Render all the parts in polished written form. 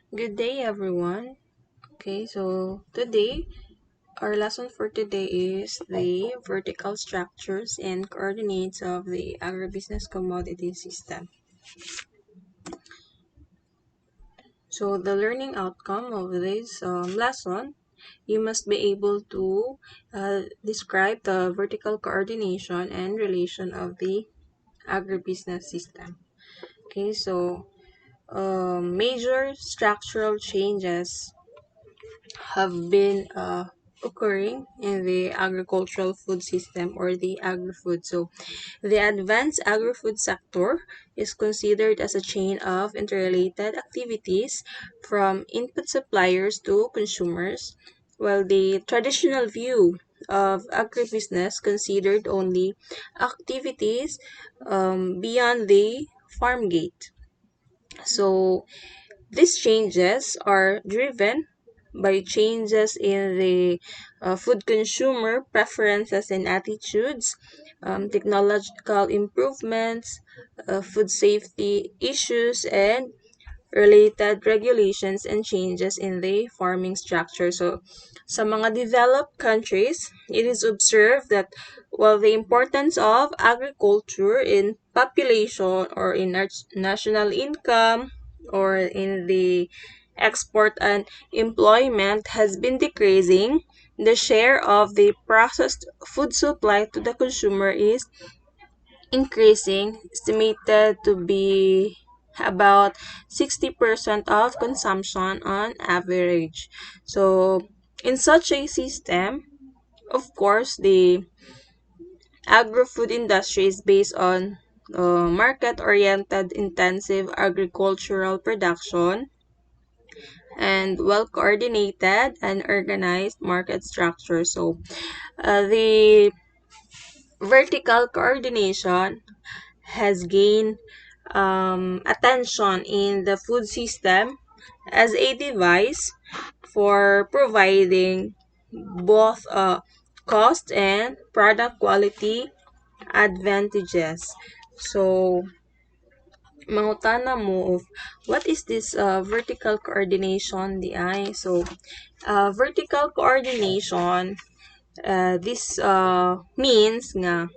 Good day, everyone. Okay, so today, our lesson for today is the vertical structures and coordinates of the agribusiness commodity system. So, the learning outcome of this lesson, you must be able to describe the vertical coordination and relation of the agribusiness system. Okay, so major structural changes have been occurring in the agricultural food system or the agri-food. So, the advanced agri-food sector is considered as a chain of interrelated activities from input suppliers to consumers, while the traditional view of agribusiness considered only activities beyond the farm gate. So, these changes are driven by changes in the food consumer preferences and attitudes, technological improvements, food safety issues, and related regulations and changes in the farming structure. So, sa mga developed countries, it is observed that while the importance of agriculture in population or in national income or in the export and employment has been decreasing, the share of the processed food supply to the consumer is increasing, estimated to be about 60% of consumption on average. So, in such a system, of course, the agro-food industry is based on market-oriented intensive agricultural production and well-coordinated and organized market structure. So, the vertical coordination has gained attention in the food system as a device for providing both cost and product quality advantages. So, mangutana mo of what is this vertical coordination di ay? So, vertical coordination, this means nga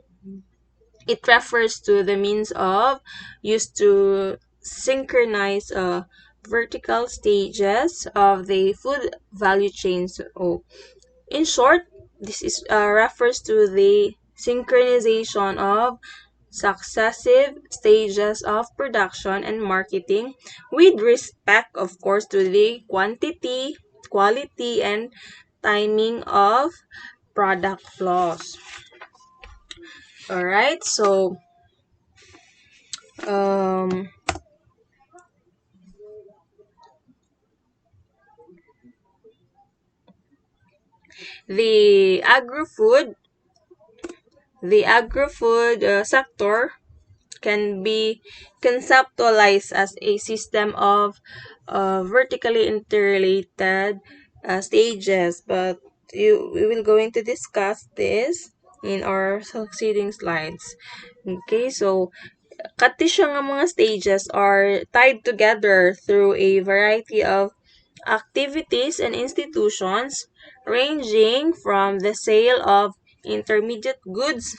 it refers to the means of used to synchronize vertical stages of the food value chain. So, in short, this is refers to the synchronization of successive stages of production and marketing with respect, of course, to the quantity, quality, and timing of product flows. Alright, so um, the agri-food, the agri-food sector can be conceptualized as a system of vertically interrelated stages, but we will going to discuss this in our succeeding slides. Okay, so kati siya nga mga stages are tied together through a variety of activities and institutions ranging from the sale of intermediate goods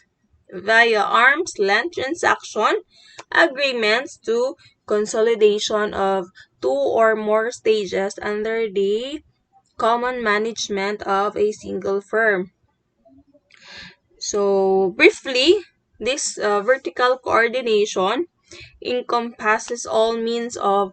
via arm's length transaction agreements to consolidation of two or more stages under the common management of a single firm. So, briefly, this vertical coordination encompasses all means of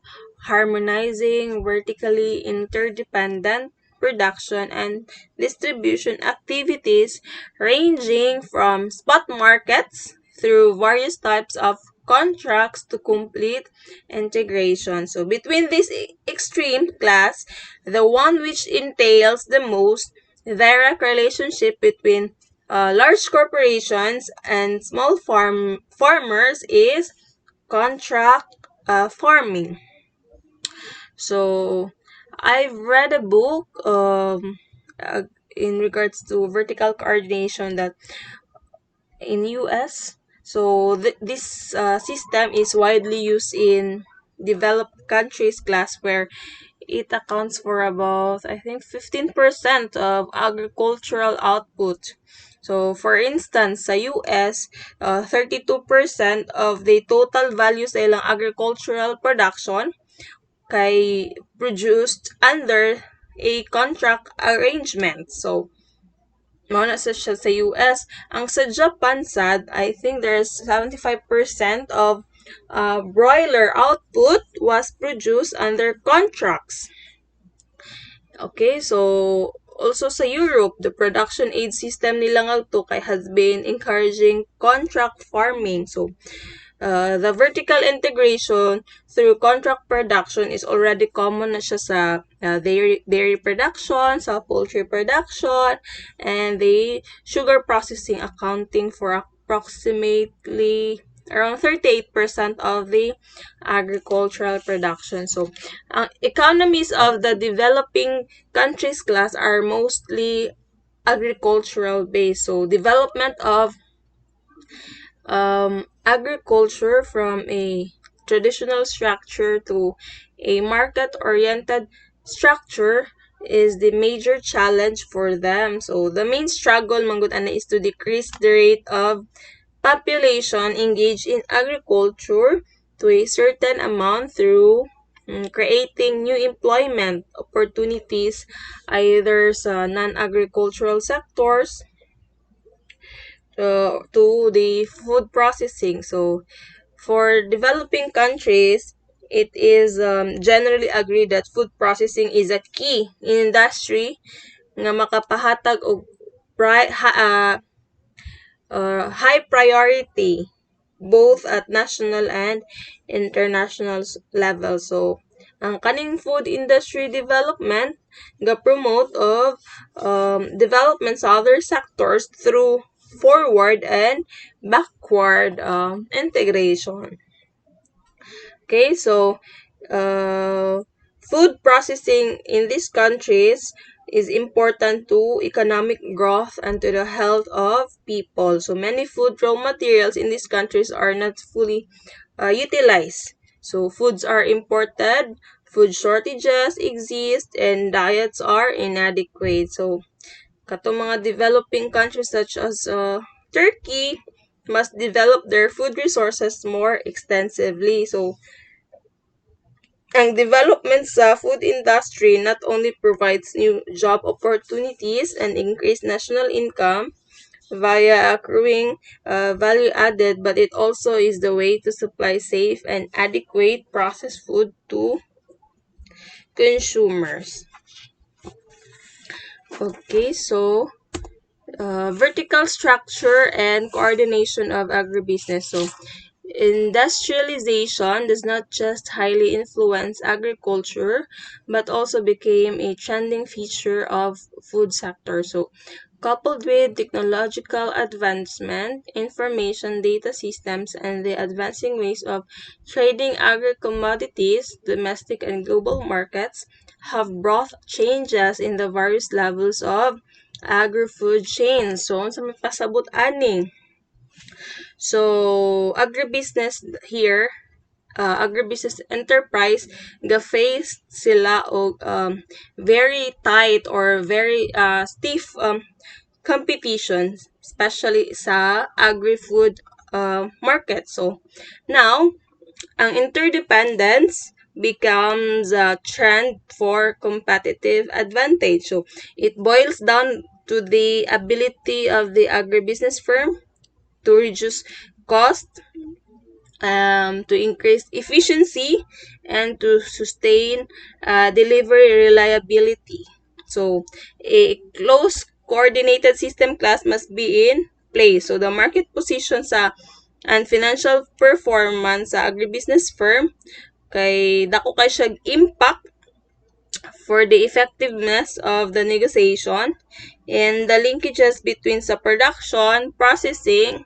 harmonizing vertically interdependent production and distribution activities ranging from spot markets through various types of contracts to complete integration. So between this extreme class, the one which entails the most direct relationship between large corporations and small farmers is contract farming. So, I've read a book in regards to vertical coordination that in US. So, this system is widely used in developed countries class where it accounts for about, I think, 15% of agricultural output. So, for instance, sa US, 32% of the total value sa ilang agricultural production kay produced under a contract arrangement. So, mao na sa siya sa US. Ang sa Japan sad, I think there's 75% of broiler output was produced under contracts. Okay, so also sa Europe, the production aid system nila nga to kay has been encouraging contract farming. So the vertical integration through contract production is already common na siya sa dairy production, sa poultry production, and the sugar processing accounting for approximately around 38% of the agricultural production. So, ang economies of the developing countries class are mostly agricultural based. So, development of agriculture from a traditional structure to a market-oriented structure is the major challenge for them. So, the main struggle manggod ana is to decrease the rate of population engaged in agriculture to a certain amount through creating new employment opportunities either sa non-agricultural sectors to the food processing. So, for developing countries, it is generally agreed that food processing is a key industry nga makapahatag og high priority both at national and international level. So, ang kaning food industry development ga promote of development sa other sectors through forward and backward integration. Okay, so food processing in these countries is important to economic growth and to the health of people. So many food raw materials in these countries are not fully utilized. So foods are imported, food shortages exist, and diets are inadequate. So katong mga developing countries such as Turkey must develop their food resources more extensively. So ang development sa food industry not only provides new job opportunities and increased national income via accruing value added, but it also is the way to supply safe and adequate processed food to consumers. Okay, so vertical structure and coordination of agribusiness. So industrialization does not just highly influence agriculture, but also became a trending feature of food sector. So, coupled with technological advancement, information data systems, and the advancing ways of trading agri-commodities, domestic and global markets have brought changes in the various levels of agri-food chains. So, sa may pasabot ani. So, agribusiness here, agribusiness enterprise, ga-face sila og very tight or very stiff competition, especially sa agri-food market. So, now, ang interdependence becomes a trend for competitive advantage. So, it boils down to the ability of the agribusiness firm to reduce cost, to increase efficiency, and to sustain delivery reliability. So, a close coordinated system class must be in place. So, the market position sa and financial performance sa agribusiness firm kay dako kay siya impact for the effectiveness of the negotiation and the linkages between sa production, processing,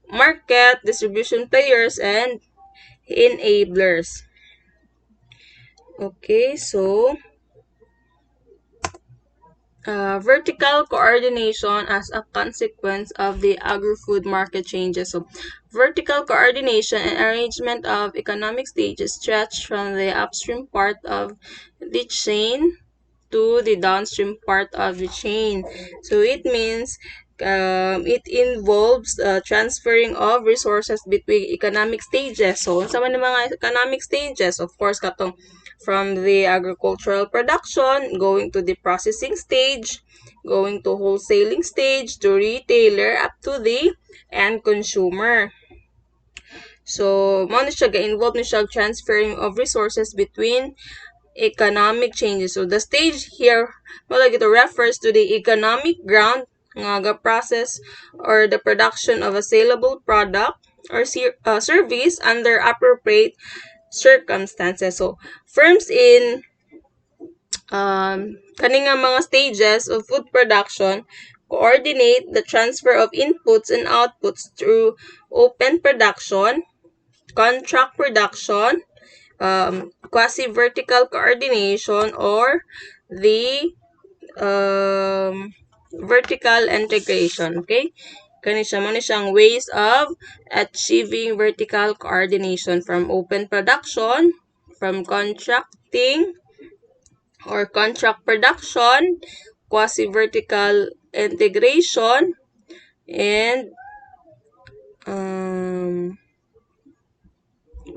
market, distribution players, and enablers. Okay, so vertical coordination as a consequence of the agri-food market changes. So, vertical coordination and arrangement of economic stages stretch from the upstream part of the chain to the downstream part of the chain. So it means it involves transferring of resources between economic stages. So, sa man mga economic stages, of course, katong from the agricultural production, going to the processing stage, going to wholesaling stage, to retailer, up to the end consumer. So, mo na siya ga-involve na siya transferring of resources between economic changes. So the stage here, well, like it refers to the economic ground nga process or the production of a saleable product or service under appropriate circumstances. So firms in kaning nga mga stages of food production coordinate the transfer of inputs and outputs through open production, contract production, quasi-vertical coordination, or the vertical integration. Okay? Kani siya mo siyang ways of achieving vertical coordination from open production, from contracting or contract production, quasi-vertical integration, and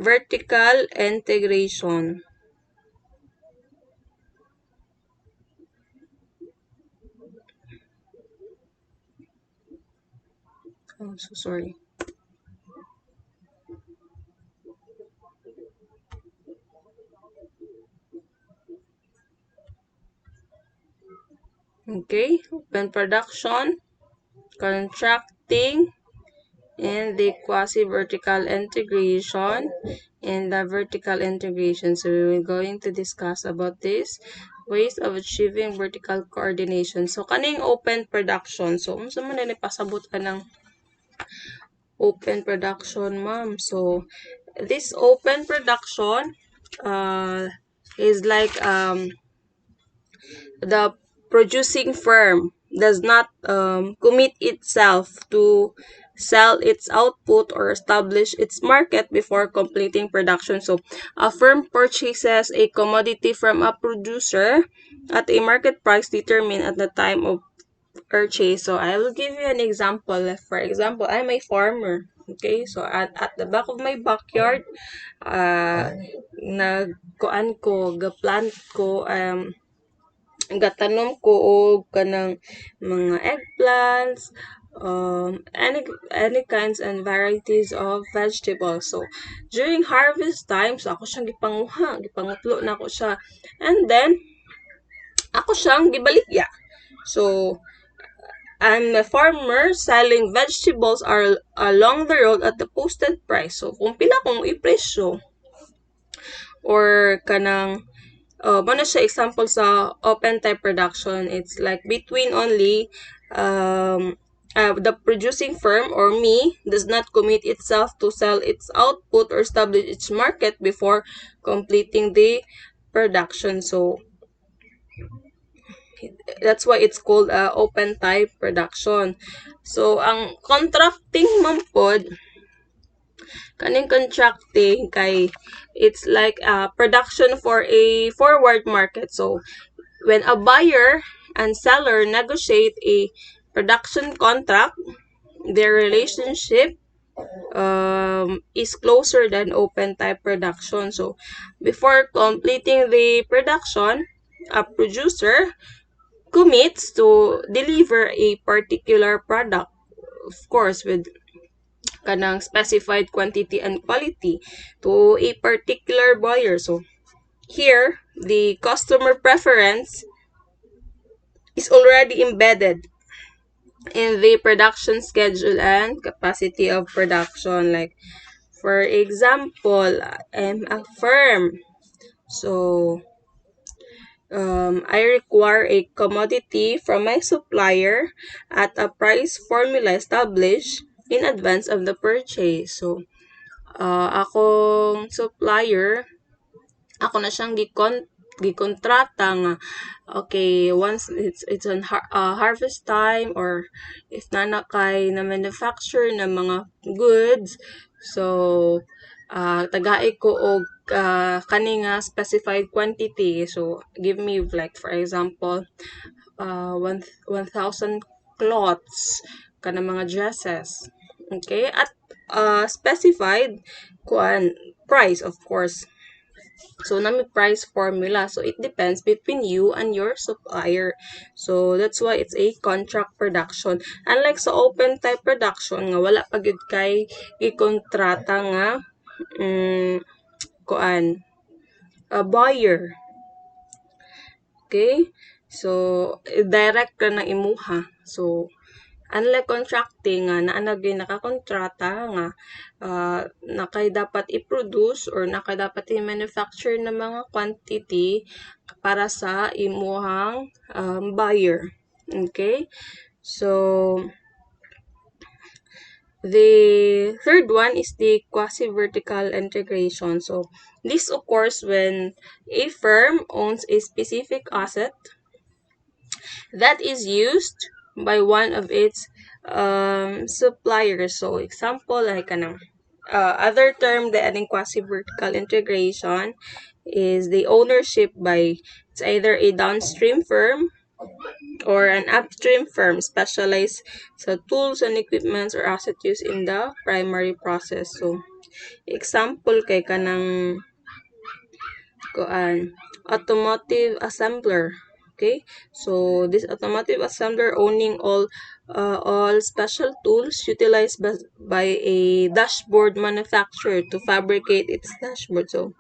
vertical integration. Oh, so sorry. Okay, open production, contracting, and the quasi-vertical integration and the vertical integration. So we will going to discuss about this ways of achieving vertical coordination. So kaning open production. So unsa man ni pasabot ka ng open production, ma'am? So this open production is like the producing firm does not commit itself to sell its output or establish its market before completing production. So, a firm purchases a commodity from a producer at a market price determined at the time of purchase. So, I will give you an example. For example, I'm a farmer. Okay, so at the back of my backyard, nagkuan ko, gaplant ko, gatanom ko og kanang mga eggplants, any kinds and varieties of vegetables. So during harvest time, so ako siyang gipangutlo na ako siya, and then ako siyang gibaligya. So I'm a farmer selling vegetables are along the road at the posted price. So kung pila kong ipresyo or kanang muna siya example sa open type production. It's like between only the producing firm or me does not commit itself to sell its output or establish its market before completing the production. So that's why it's called open type production. So ang contracting man pod, kaning contracting kay it's like production for a forward market. So when a buyer and seller negotiate a production contract, their relationship is closer than open type production. So before completing the production, a producer commits to deliver a particular product, of course with kanang specified quantity and quality to a particular buyer. So here, the customer preference is already embedded in the production schedule and capacity of production. Like, for example, I'm a firm. So, I require a commodity from my supplier at a price formula established in advance of the purchase. So, akong supplier, ako na siyang gikontrata nga okay, once it's on harvest time or if na kay na manufacture ng mga goods, so Tagai ko og kani nga specified quantity. So give me like for example 1,000 cloths kana mga dresses. Okay? At specified kuan price of course. So nami price formula. So it depends between you and your supplier. So that's why it's a contract production. Unlike sa open type production nga wala pa gyud kay gikontrata nga kuan a buyer. Okay? So direct ra na imuha. So unlike contracting nga naa na gyud nakakontrata nga nakay dapat i-produce or nakay dapat i-manufacture na mga quantity para sa imuhang buyer. Okay? So the third one is the quasi-vertical integration. So this occurs when a firm owns a specific asset that is used by one of its suppliers. So example like kanang other term the adding quasi-vertical integration is the ownership by it's either a downstream firm or an upstream firm specialized sa tools and equipments or asset used in the primary process. So example kay kanang kuan automotive assembler. Okay, so this automotive assembler owning all special tools utilized by a dashboard manufacturer to fabricate its dashboard. So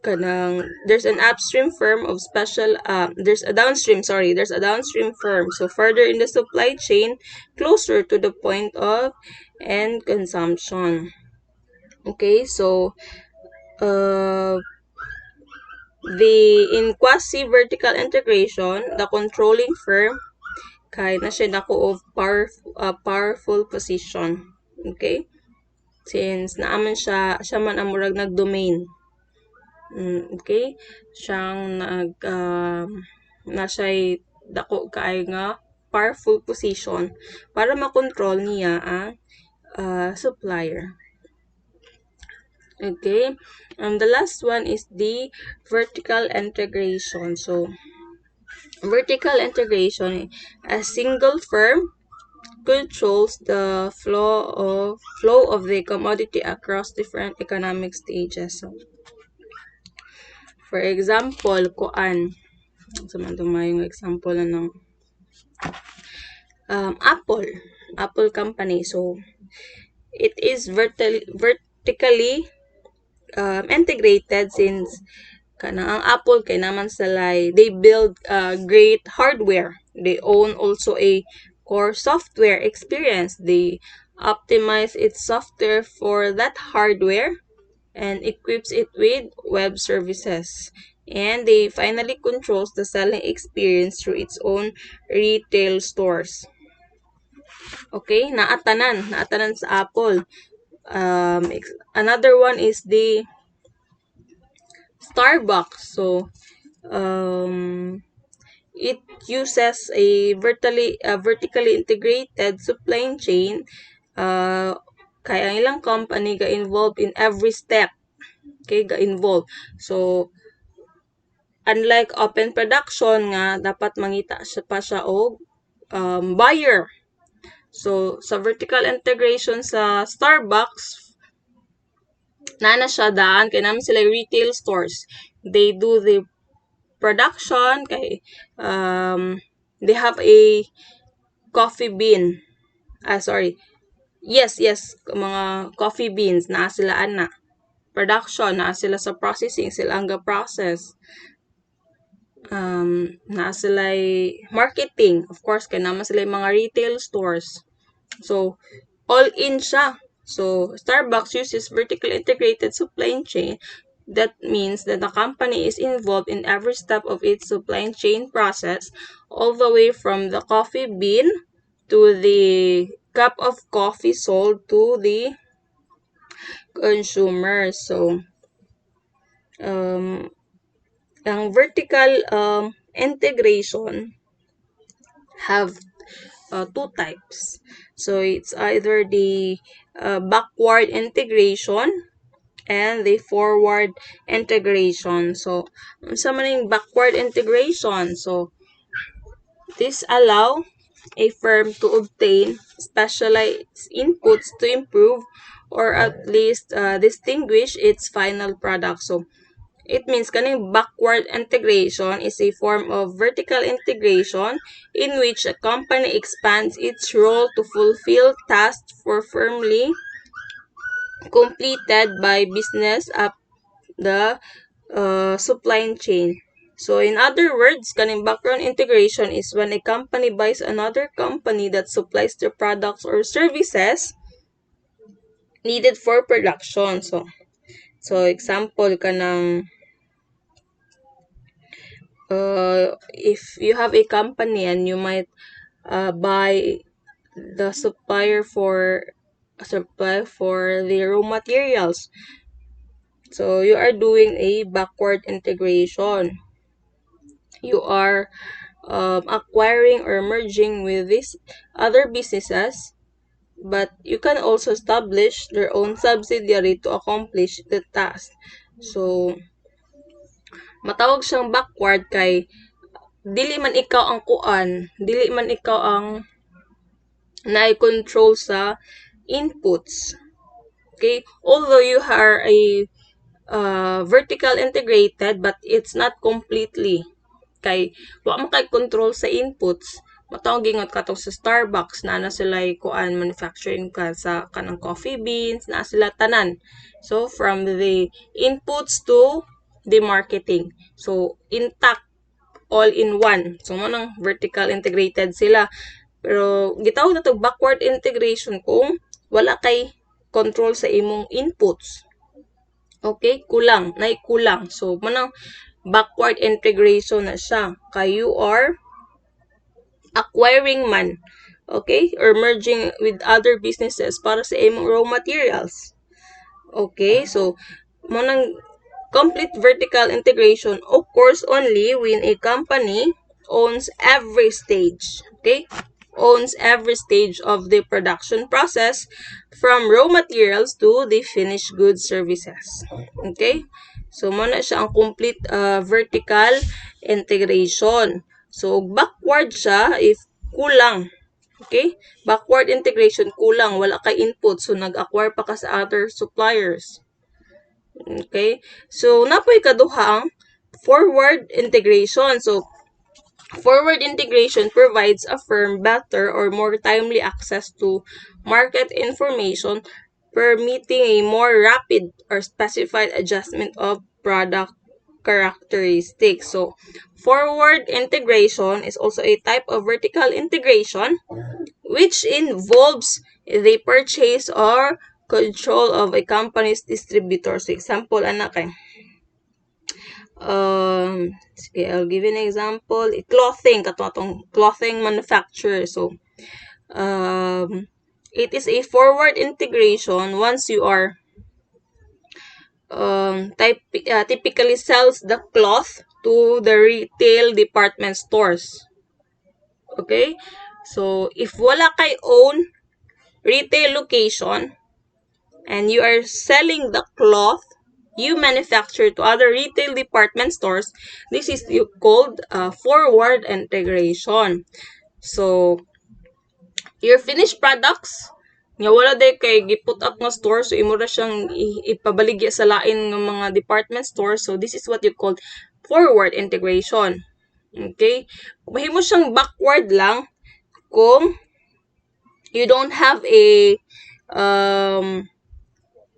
kanang there's an upstream firm of special there's a downstream firm so further in the supply chain closer to the point of end consumption. Okay, so uh in quasi vertical integration the controlling firm kay na siya dako of powerful position. Okay, since naaman siya man ang murag nag-domain. Okay, siyang na siya'y dako kaay nga powerful position para makontrol niya ang supplier. Okay, the last one is the vertical integration. So vertical integration, a single firm controls the flow of the commodity across different economic stages. So for example, kuan sa man tumayong example na ng Apple company. So it is vertically integrated since kanang ang Apple kay naman salay they build great hardware. They own also a core software experience. They optimize its software for that hardware and equips it with web services. And they finally controls the selling experience through its own retail stores. Okay, naatanan sa Apple. Another one is the Starbucks. So, it uses a vertically integrated supply chain. Kaya ang ilang company ga involved in every step. Okay, ga involved. So, unlike open production nga dapat mangita siya og buyer. So, sa vertical integration sa Starbucks, nana siya daan kay naman sila retail stores. They do the production kay they have a coffee bean. Yes, mga coffee beans na sila ana. Production na sila sa processing, sila ang ga-process. Na sila marketing, of course kay naman sila mga retail stores. So all in siya. So Starbucks uses vertically integrated supply chain. That means that the company is involved in every step of its supply chain process, all the way from the coffee bean to the cup of coffee sold to the consumer. So, ang vertical integration have two types. So, it's either the backward integration and the forward integration. So, sa maning backward integration. So, this allow a firm to obtain specialized inputs to improve or at least distinguish its final product. So, it means kaning backward integration is a form of vertical integration in which a company expands its role to fulfill tasks for firmly completed by business up the supply chain. So in other words, kaning background integration is when a company buys another company that supplies their products or services needed for production. So example kanang if you have a company and you might buy the supply for the raw materials. So you are doing a backward integration. You are acquiring or merging with these other businesses, but you can also establish their own subsidiary to accomplish the task. So, matawag siyang backward kay dili man ikaw ang dili man ikaw ang na-control sa inputs. Okay? Although you are a vertical integrated, but it's not completely. Kay wa man kay control sa inputs. Matawag gingot katong sa Starbucks na sila kuan manufacturing ka sa kanang coffee beans na sila tanan. So from the inputs to the marketing. So intact, all in one. So mo nang vertical integrated sila. Pero gitawag na to backward integration kung wala kay control sa imong inputs. Okay, kulang, kulang. So manang backward integration na siya. Kay you are acquiring man, okay, or merging with other businesses para sa imong raw materials. Okay, so manang complete vertical integration occurs only when a company owns every stage, okay? Owns every stage of the production process from raw materials to the finished goods services. Okay? So, muna siya ang complete vertical integration. So, backward siya if kulang. Okay? Backward integration, kulang. Wala kay input. So, nag-acquire pa ka sa other suppliers. Okay? So, napoy kaduha ang forward integration. So, forward integration provides a firm better or more timely access to market information, permitting a more rapid or specified adjustment of product characteristics. So, forward integration is also a type of vertical integration which involves the purchase or control of a company's distributor. So, example, anak kay sige, I'll give you an example. Clothing, katong clothing manufacturer. So, it is a forward integration once you are typically sells the cloth to the retail department stores. Okay? So, if wala kay own retail location and you are selling the cloth you manufacture to other retail department stores, this is called forward integration. So, your finished products, nga wala day kay giput up nga store, so imo ra siyang ipabaligya sa lain ng mga department stores. So, this is what you call forward integration. Okay? Mahimo siyang backward lang kung you don't have a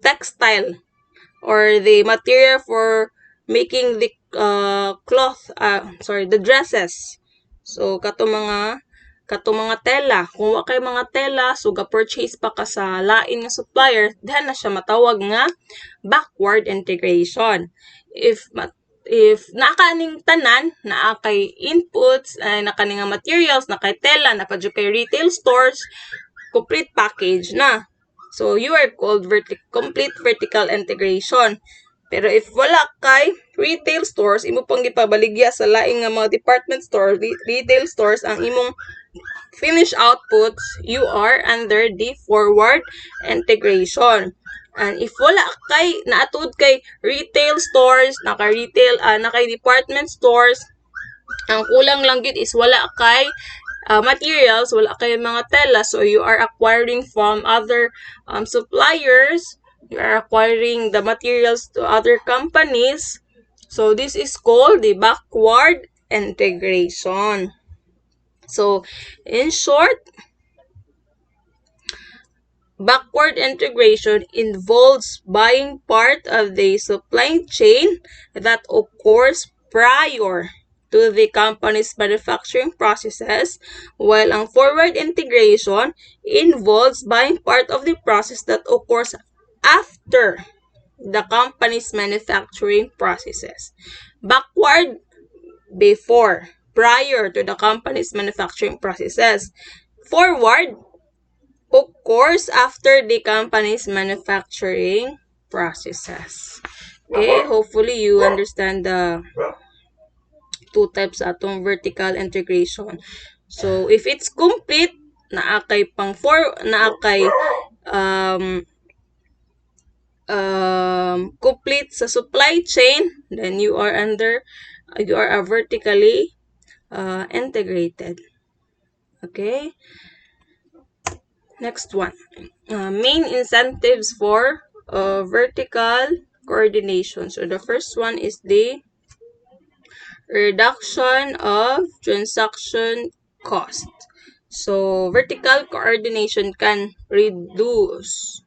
textile or the material for making the the dresses. So, kato mga tela. Kung wa kay mga tela, so ga-purchase pa ka sa lain nga supplier, dihan na siya matawag nga backward integration. If nakaning tanan, naa kay inputs, nakaning nga materials, nakay tela, napadyo kay retail stores, complete package na. So, you are called complete vertical integration. Pero if wala kay retail stores, imo pang gipabaligya sa laing nga mga department stores, retail stores, ang imong finished outputs, you are under the forward integration. And if wala kay naatod kay retail stores, naka department stores, ang kulang lang gid is wala kay materials, wala kay mga tela, so you are acquiring from other suppliers, you are acquiring the materials to other companies. So this is called the backward integration. So in short, backward integration involves buying part of the supply chain that occurs prior to the company's manufacturing processes, while ang forward integration involves buying part of the process that occurs after the company's manufacturing processes. Backward, before, prior to the company's manufacturing processes. Forward, of course, after the company's manufacturing processes. Okay, hopefully you understand the two types atong vertical integration. So, if it's complete, naakay um, complete sa supply chain, then you are vertically integrated. Okay? Next one. Main incentives for vertical coordination. So the first one is the reduction of transaction cost. So vertical coordination can reduce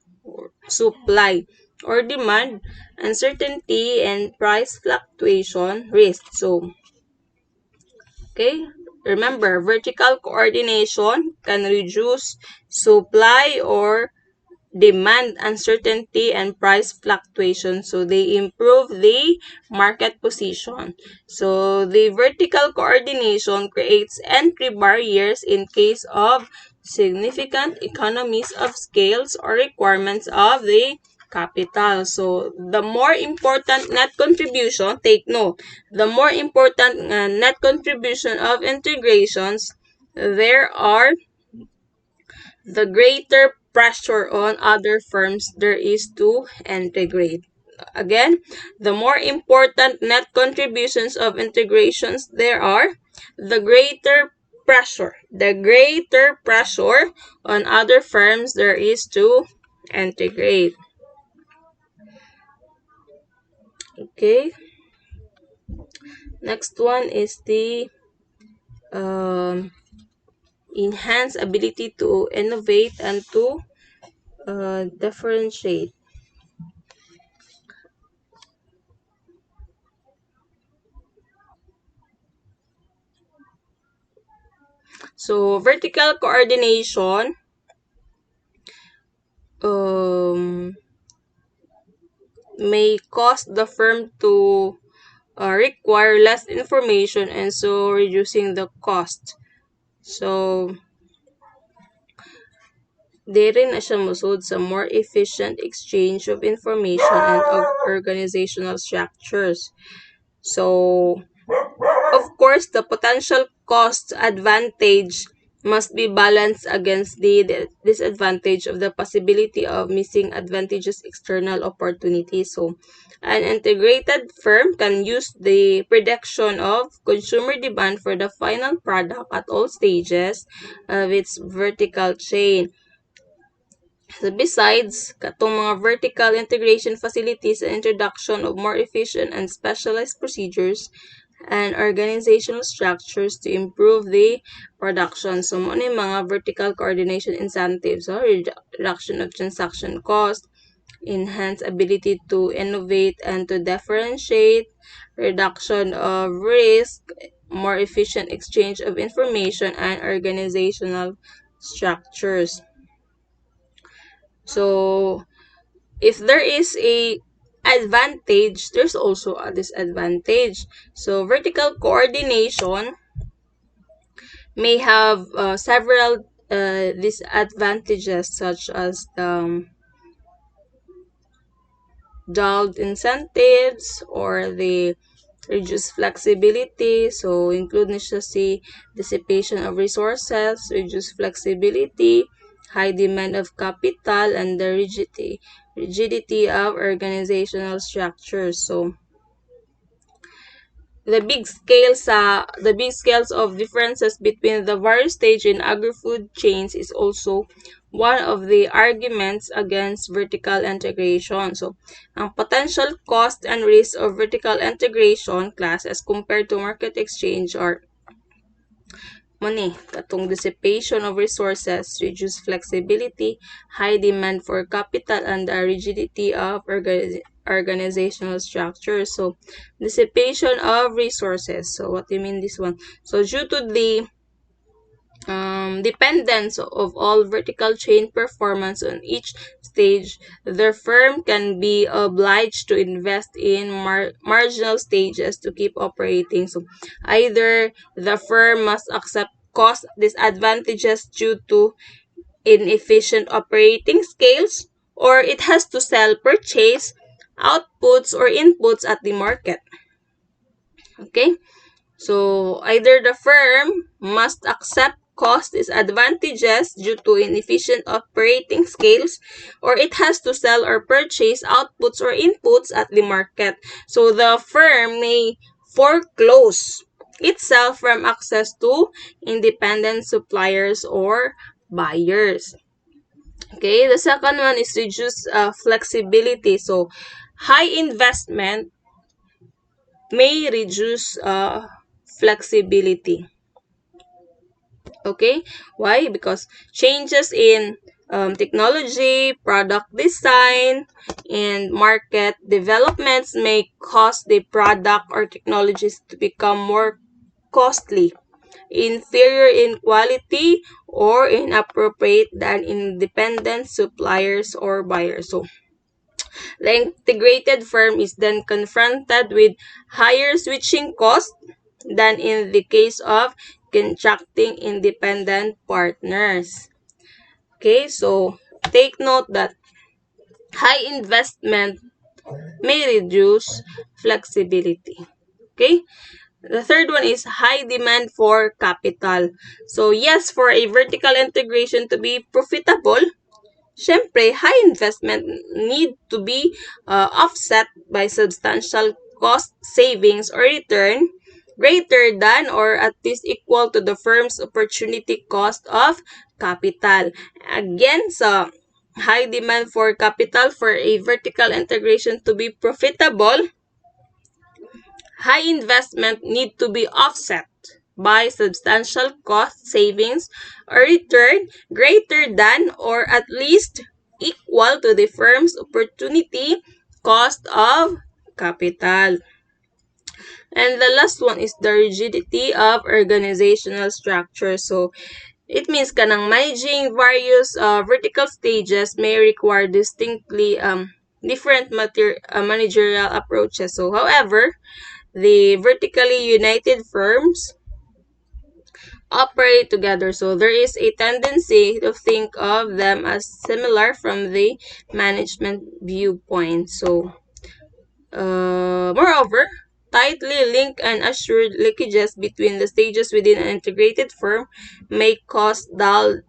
supply or demand uncertainty and price fluctuation risk. So, okay, remember, vertical coordination can reduce supply or demand uncertainty and price fluctuation, so they improve the market position. So the vertical coordination creates entry barriers in case of significant economies of scales or requirements of the capital. So the more important net contribution, take note, the more important net contribution of integrations there are, the greater pressure on other firms there is to integrate. Again, the more important net contributions of integrations there are, the greater pressure on other firms there is to integrate. Okay. Next one is the enhanced ability to innovate and to differentiate. So vertical coordination may cause the firm to require less information and so reducing the cost. So, diri na siya musod sa more efficient exchange of information and of organizational structures. So, of course, the potential cost advantage must be balanced against the disadvantage of the possibility of missing advantageous external opportunities. So, an integrated firm can use the prediction of consumer demand for the final product at all stages of its vertical chain. So besides, katong mga vertical integration facilities and introduction of more efficient and specialized procedures and organizational structures to improve the production. So, mo ni mga vertical coordination incentives, reduction of transaction cost, enhanced ability to innovate and to differentiate, reduction of risk, more efficient exchange of information, and organizational structures. So, if there is a advantage, there's also a disadvantage. So, vertical coordination may have several disadvantages such as dulled incentives or the reduced flexibility. So, include na siya si dissipation of resources, reduced flexibility, high demand of capital, and the rigidity of organizational structures. So the big scales of differences between the various stage in agri-food chains is also one of the arguments against vertical integration. So, ang potential cost and risk of vertical integration class as compared to market exchange are money, katong dissipation of resources, reduced flexibility, high demand for capital, and the rigidity of organizational structure. So, dissipation of resources. So, what do you mean this one? So, due to the dependence of all vertical chain performance on each stage, the firm can be obliged to invest in marginal stages to keep operating. So either the firm must accept cost disadvantages due to inefficient operating scales, or it has to sell purchase outputs or inputs at the market. Okay? So, either the firm must accept cost disadvantages due to inefficient operating scales, or it has to sell or purchase outputs or inputs at the market. So, the firm may foreclose itself from access to independent suppliers or buyers. Okay, the second one is reduce flexibility. So, high investment may reduce flexibility. Okay, why? Because changes in technology, product design, and market developments may cause the product or technologies to become more costly, inferior in quality, or inappropriate than independent suppliers or buyers. So, the integrated firm is then confronted with higher switching costs than in the case of contracting independent partners. Okay, so take note that high investment may reduce flexibility. Okay, the third one is high demand for capital. So yes, for a vertical integration to be profitable, syempre, high investment need to be offset by substantial cost savings or return greater than or at least equal to the firm's opportunity cost of capital. Again, so high demand for capital for a vertical integration to be profitable, high investment need to be offset by substantial cost savings or return greater than or at least equal to the firm's opportunity cost of capital. And the last one is the rigidity of organizational structure. So, it means kanang managing various vertical stages may require distinctly different managerial approaches. So, however, the vertically united firms operate together. So there is a tendency to think of them as similar from the management viewpoint. So, moreover, tightly linked and assured linkages between the stages within an integrated firm may cause dull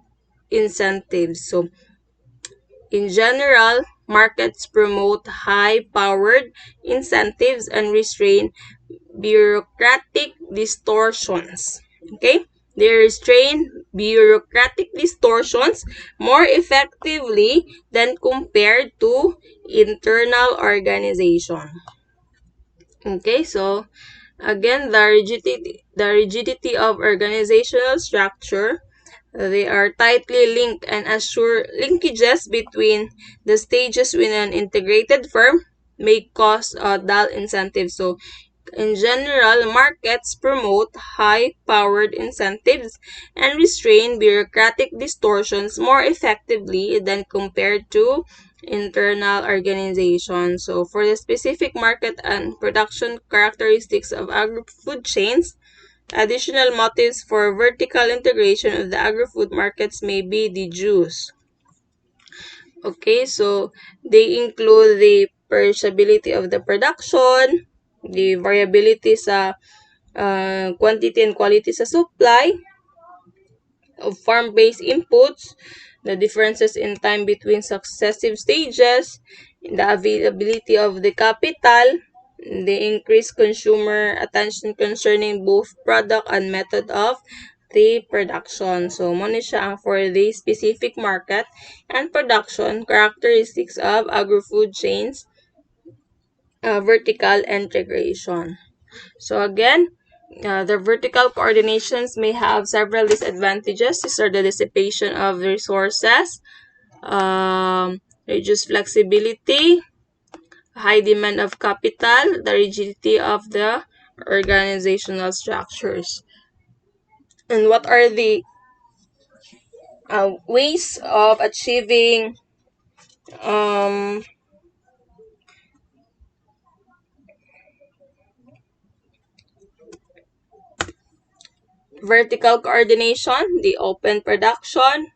incentives. So, in general, markets promote high-powered incentives and restrain bureaucratic distortions. Okay? They restrain bureaucratic distortions more effectively than compared to internal organization. Okay, so again, the rigidity of organizational structure, they are tightly linked and assure linkages between the stages within an integrated firm may cause dull incentives. So, in general, markets promote high-powered incentives and restrain bureaucratic distortions more effectively than compared to internal organizations. So, for the specific market and production characteristics of agri-food chains, additional motives for vertical integration of the agri-food markets may be deduced. Okay, so they include the perishability of the production, the variability sa quantity and quality sa supply, of farm-based inputs, the differences in time between successive stages, the availability of the capital, the increased consumer attention concerning both product and method of the production. So, muna siya ang for the specific market and production characteristics of agri-food chains, vertical integration. So again, the vertical coordinations may have several disadvantages. These are the dissipation of resources, reduced flexibility, high demand of capital, the rigidity of the organizational structures. And what are the ways of achieving um, vertical coordination? The open production,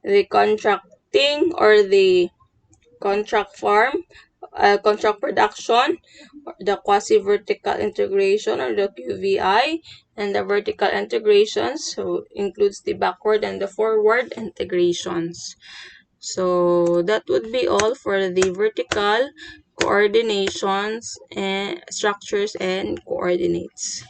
the contracting or the contract farm, contract production, the quasi-vertical integration or the QVI, and the vertical integration, so includes the backward and the forward integrations. So that would be all for the vertical coordinations and structures and coordinates.